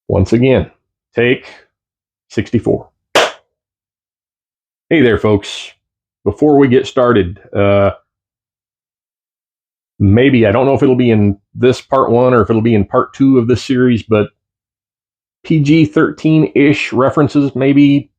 Once again, take 64. Hey there, folks. Before we get started, maybe, I don't know if it'll be in this part one or if it'll be in part two of this series, but PG-13-ish references, maybe.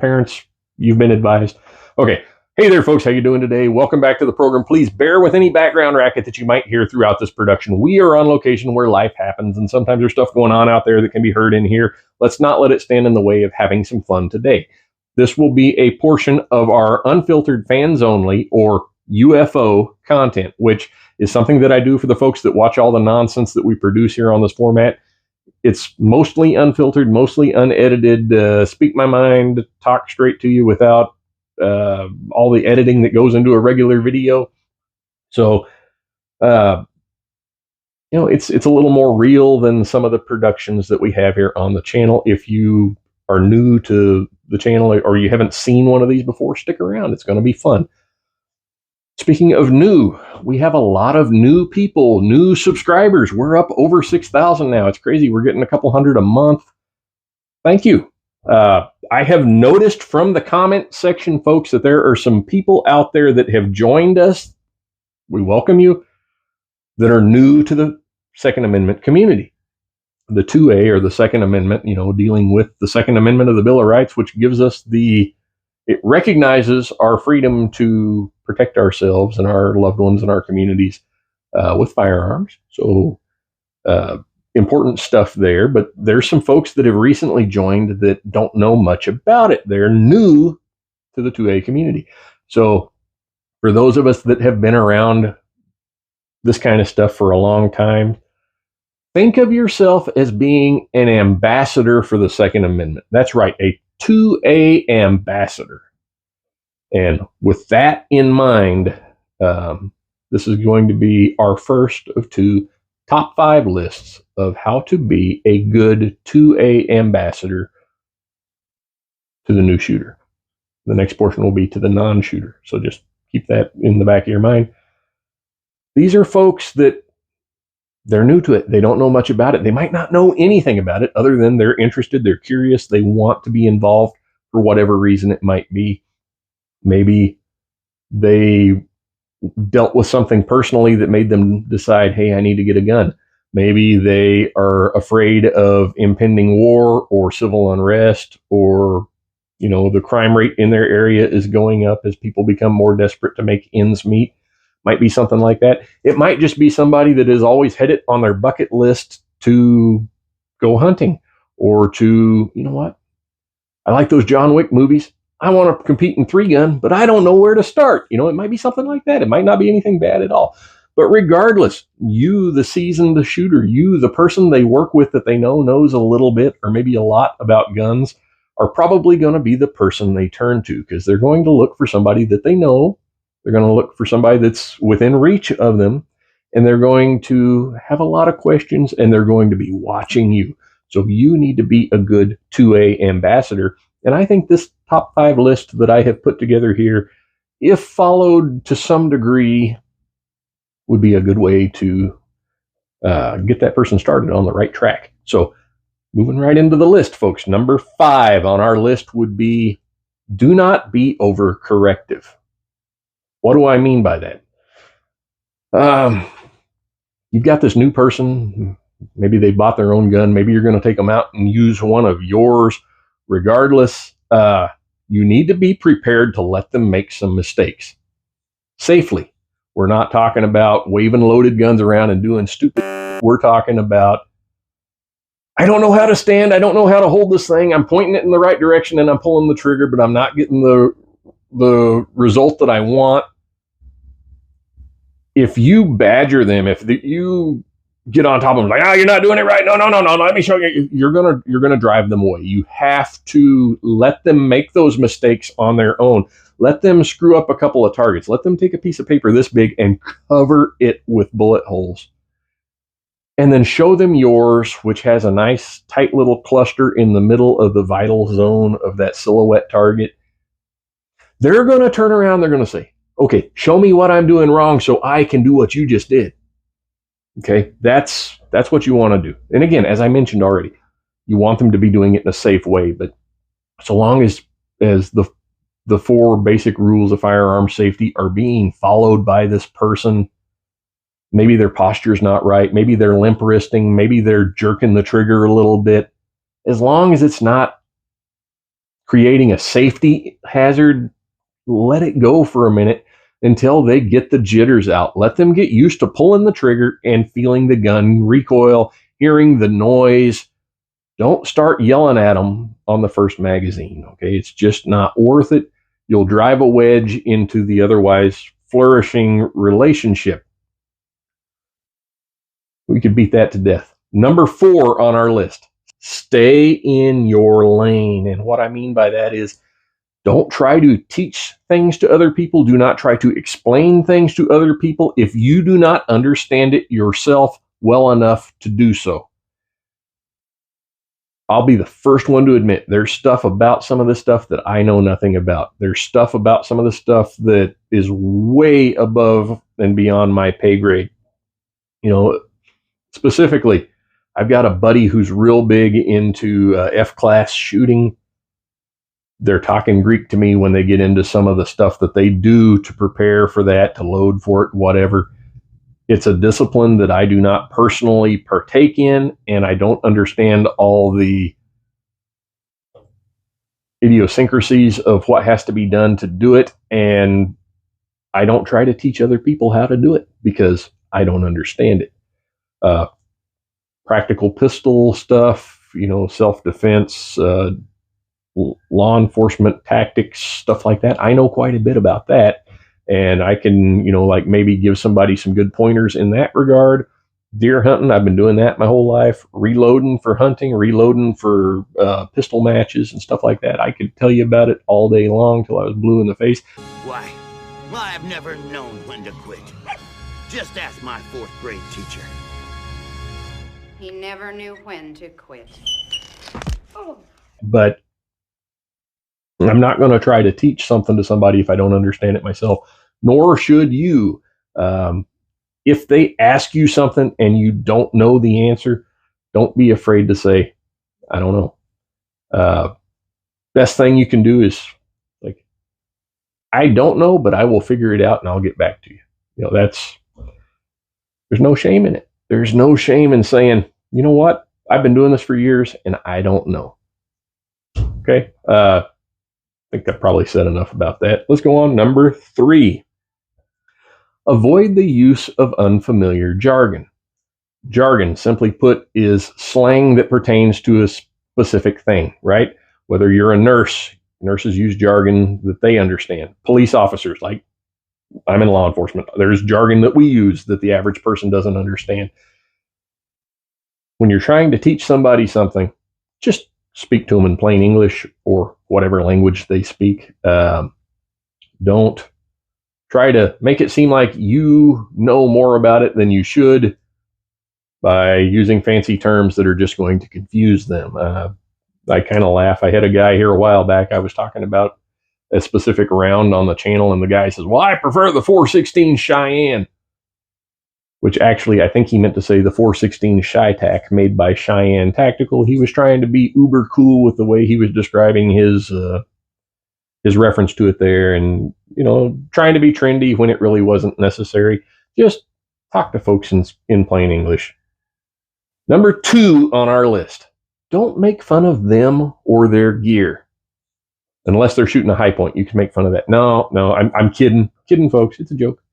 Parents, you've been advised. Okay. Hey there, folks. How you doing today? Welcome back to the program. Please bear with any background racket that you might hear throughout this production. We are on location where life happens, and sometimes there's stuff going on out there that can be heard in here. Let's not let it stand in the way of having some fun today. This will be a portion of our unfiltered fans only, or UFO content, which is something that I do for the folks that watch all the nonsense that we produce here on this format. It's mostly unfiltered, mostly unedited, speak my mind, talk straight to you without all the editing that goes into a regular video. So, it's a little more real than some of the productions that we have here on the channel. If you are new to the channel or you haven't seen one of these before, stick around. It's going to be fun. Speaking of new, we have a lot of new people, new subscribers. We're up over 6,000 now. It's crazy. We're getting a couple hundred a month. Thank you. I have noticed from the comment section, folks, that there are some people out there that have joined us. We welcome you, that are new to the Second Amendment community. The 2A, or the Second Amendment, dealing with the Second Amendment of the Bill of Rights, which gives us it recognizes our freedom to protect ourselves and our loved ones and our communities with firearms. So important stuff there. But there's some folks that have recently joined that don't know much about it. They're new to the 2A community. So for those of us that have been around this kind of stuff for a long time, think of yourself as being an ambassador for the Second Amendment. That's right, a 2A ambassador. And with that in mind, this is going to be our first of two top 5 lists of how to be a good 2A ambassador to the new shooter. The next portion will be to the non-shooter. So just keep that in the back of your mind. These are folks that they're new to it. They don't know much about it. They might not know anything about it other than they're interested, they're curious, they want to be involved for whatever reason it might be. Maybe they dealt with something personally that made them decide, hey, I need to get a gun. Maybe they are afraid of impending war or civil unrest, or, the crime rate in their area is going up as people become more desperate to make ends meet. Might be something like that. It might just be somebody that has always had it on their bucket list to go hunting, or to, I like those John Wick movies. I want to compete in 3-gun, but I don't know where to start. It might be something like that. It might not be anything bad at all. But regardless, you, the seasoned shooter, you, the person they work with that they know knows a little bit or maybe a lot about guns, are probably going to be the person they turn to, because they're going to look for somebody that they know. They're going to look for somebody that's within reach of them, and they're going to have a lot of questions, and they're going to be watching you. So you need to be a good 2A ambassador. And I think this top 5 list that I have put together here, if followed to some degree, would be a good way to get that person started on the right track. So moving right into the list, folks. Number 5 on our list would be, do not be overcorrective. What do I mean by that? You've got this new person. Maybe they bought their own gun. Maybe you're going to take them out and use one of yours. Regardless, you need to be prepared to let them make some mistakes safely. We're not talking about waving loaded guns around and doing stupid. We're talking about, I don't know how to stand. I don't know how to hold this thing. I'm pointing it in the right direction and I'm pulling the trigger, but I'm not getting the result that I want. If you badger them, if you get on top of them like, you're not doing it right. No, let me show you. You're gonna drive them away. You have to let them make those mistakes on their own. Let them screw up a couple of targets. Let them take a piece of paper this big and cover it with bullet holes. And then show them yours, which has a nice tight little cluster in the middle of the vital zone of that silhouette target. They're going to turn around. They're going to say, okay, show me what I'm doing wrong so I can do what you just did. Okay, that's what you want to do. And again, as I mentioned already, You want them to be doing it in a safe way, but so long as the four basic rules of firearm safety are being followed by this person, maybe their posture's not right, maybe they're limp wristing, maybe they're jerking the trigger a little bit, as long as it's not creating a safety hazard, let it go for a minute until they get the jitters out. Let them get used to pulling the trigger and feeling the gun recoil, hearing the noise. Don't start yelling at them on the first magazine, okay? It's just not worth it. You'll drive a wedge into the otherwise flourishing relationship. We could beat that to death. Number 4 on our list, stay in your lane. And what I mean by that is, don't try to teach things to other people. Do not try to explain things to other people if you do not understand it yourself well enough to do so. I'll be the first one to admit there's stuff about some of this stuff that I know nothing about. There's stuff about some of the stuff that is way above and beyond my pay grade. You know, specifically, I've got a buddy who's real big into F-class shooting. They're talking Greek to me when they get into some of the stuff that they do to prepare for that, to load for it, whatever. It's a discipline that I do not personally partake in, and I don't understand all the idiosyncrasies of what has to be done to do it, and I don't try to teach other people how to do it because I don't understand it. Practical pistol stuff, self-defense, law enforcement tactics, stuff like that. I know quite a bit about that, and I can, maybe give somebody some good pointers in that regard. Deer hunting, I've been doing that my whole life. Reloading for hunting, reloading for pistol matches and stuff like that. I could tell you about it all day long till I was blue in the face. Why, I've never known when to quit. Just ask my 4th grade teacher. He never knew when to quit. Oh. But I'm not going to try to teach something to somebody if I don't understand it myself, nor should you. If they ask you something and you don't know the answer, don't be afraid to say, I don't know. Best thing you can do is, like, I don't know, but I will figure it out and I'll get back to you. There's no shame in it. There's no shame in saying, you know what? I've been doing this for years and I don't know. Okay. I think I probably said enough about that. Let's go on. Number 3. Avoid the use of unfamiliar jargon. Jargon, simply put, is slang that pertains to a specific thing, right? Whether you're a nurse, nurses use jargon that they understand. Police officers, like I'm in law enforcement, there's jargon that we use that the average person doesn't understand. When you're trying to teach somebody something, just speak to them in plain English or whatever language they speak. Don't try to make it seem like you know more about it than you should by using fancy terms that are just going to confuse them. I kind of laugh. I had a guy here a while back. I was talking about a specific round on the channel, and the guy says, well, I prefer the 416 Cheyenne, which actually I think he meant to say the 416 Chi-Tac made by Cheyenne Tactical. He was trying to be uber cool with the way he was describing his reference to it there, and trying to be trendy when it really wasn't necessary. Just talk to folks in plain English. Number 2 on our list, don't make fun of them or their gear. Unless they're shooting a high point, you can make fun of that. No, I'm kidding, folks. It's a joke.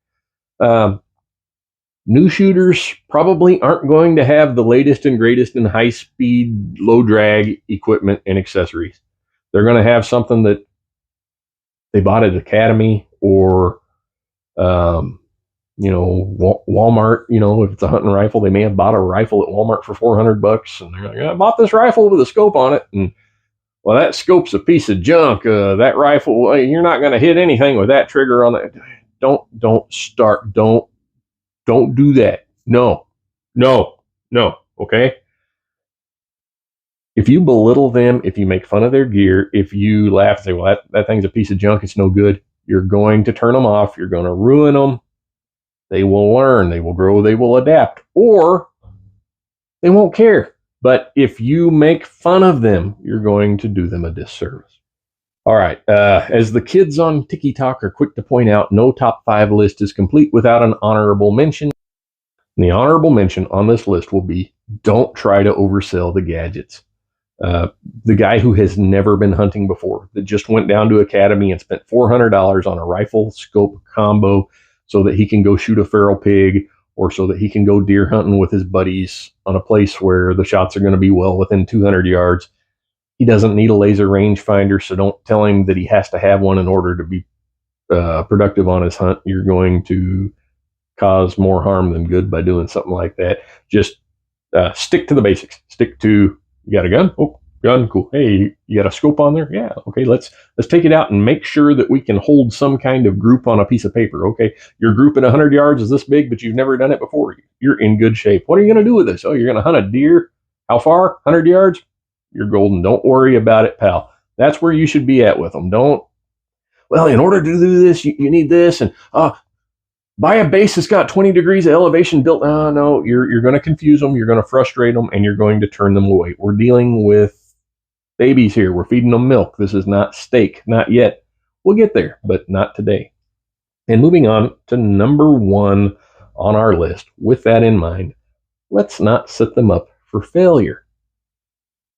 New shooters probably aren't going to have the latest and greatest in high-speed, low-drag equipment and accessories. They're going to have something that they bought at Academy or, Walmart. If it's a hunting rifle, they may have bought a rifle at Walmart for $400, and they're like, I bought this rifle with a scope on it, and well, that scope's a piece of junk. That rifle, you're not going to hit anything with that trigger on it. Don't do that. No. Okay. If you belittle them, if you make fun of their gear, if you laugh and say, well, that thing's a piece of junk, it's no good, you're going to turn them off. You're going to ruin them. They will learn. They will grow. They will adapt. Or they won't care. But if you make fun of them, you're going to do them a disservice. All right. As the kids on TikTok are quick to point out, no top 5 list is complete without an honorable mention. And the honorable mention on this list will be, don't try to oversell the gadgets. The guy who has never been hunting before, that just went down to Academy and spent $400 on a rifle scope combo so that he can go shoot a feral pig, or so that he can go deer hunting with his buddies on a place where the shots are going to be well within 200 yards. He doesn't need a laser rangefinder, so don't tell him that he has to have one in order to be productive on his hunt. You're going to cause more harm than good by doing something like that. Just stick to the basics. Stick to, you got a gun? Oh, gun, cool. Hey, you got a scope on there? Yeah, okay, let's take it out and make sure that we can hold some kind of group on a piece of paper. Okay, your group at 100 yards is this big, but you've never done it before. You're in good shape. What are you going to do with this? Oh, you're going to hunt a deer. How far? 100 yards? You're golden. Don't worry about it, pal. That's where you should be at with them. Don't, well, in order to do this, you need this, and buy a base that's got 20 degrees of elevation built. No, you're going to confuse them, you're going to frustrate them, and you're going to turn them away. We're dealing with babies here. We're feeding them milk. This is not steak. Not yet. We'll get there, but not today. And moving on to number 1 on our list, with that in mind, let's not set them up for failure.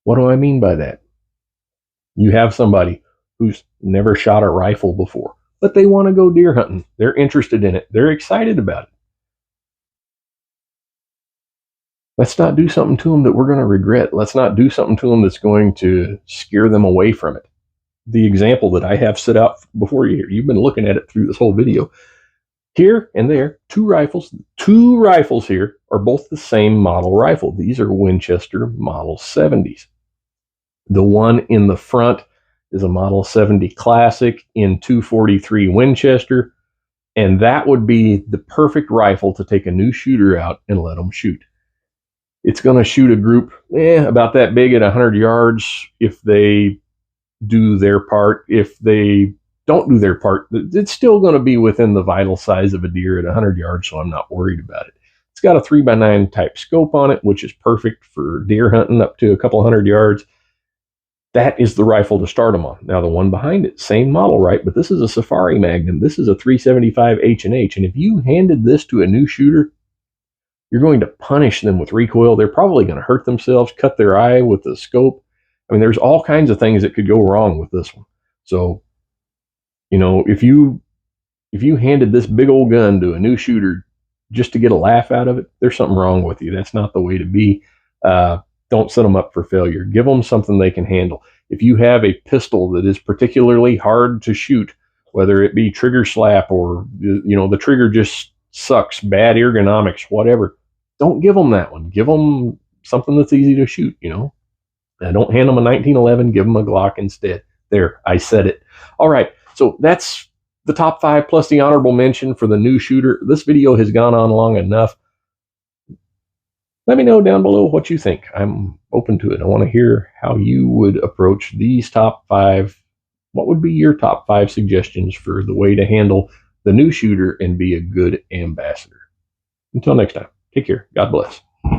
What do I mean by that? You have somebody who's never shot a rifle before, but they want to go deer hunting. They're interested in it. They're excited about it. Let's not do something to them that we're going to regret. Let's not do something to them that's going to scare them away from it. The example that I have set out before you here, you've been looking at it through this whole video. Here and there, 2 rifles. 2 rifles here are both the same model rifle. These are Winchester Model 70s. The one in the front is a Model 70 Classic in 243 Winchester, and that would be the perfect rifle to take a new shooter out and let them shoot. It's going to shoot a group about that big at 100 yards if they do their part. If they don't do their part, it's still going to be within the vital size of a deer at 100 yards, so I'm not worried about it. It's got a 3x9 type scope on it, which is perfect for deer hunting up to a couple hundred yards. That is the rifle to start them on. Now, the one behind it, same model, right? But this is a Safari Magnum. This is a 375 H&H. And if you handed this to a new shooter, you're going to punish them with recoil. They're probably going to hurt themselves, cut their eye with the scope. I mean, there's all kinds of things that could go wrong with this one. So, you know, if you handed this big old gun to a new shooter just to get a laugh out of it, there's something wrong with you. That's not the way to be. Don't set them up for failure. Give them something they can handle. If you have a pistol that is particularly hard to shoot, whether it be trigger slap or, you know, the trigger just sucks, bad ergonomics, whatever, don't give them that one. Give them something that's easy to shoot, you know. Don't hand them a 1911. Give them a Glock instead. There, I said it. All right, so that's the top 5 plus the honorable mention for the new shooter. This video has gone on long enough. Let me know down below what you think. I'm open to it. I want to hear how you would approach these top 5. What would be your top 5 suggestions for the way to handle the new shooter and be a good ambassador? Until next time, take care. God bless.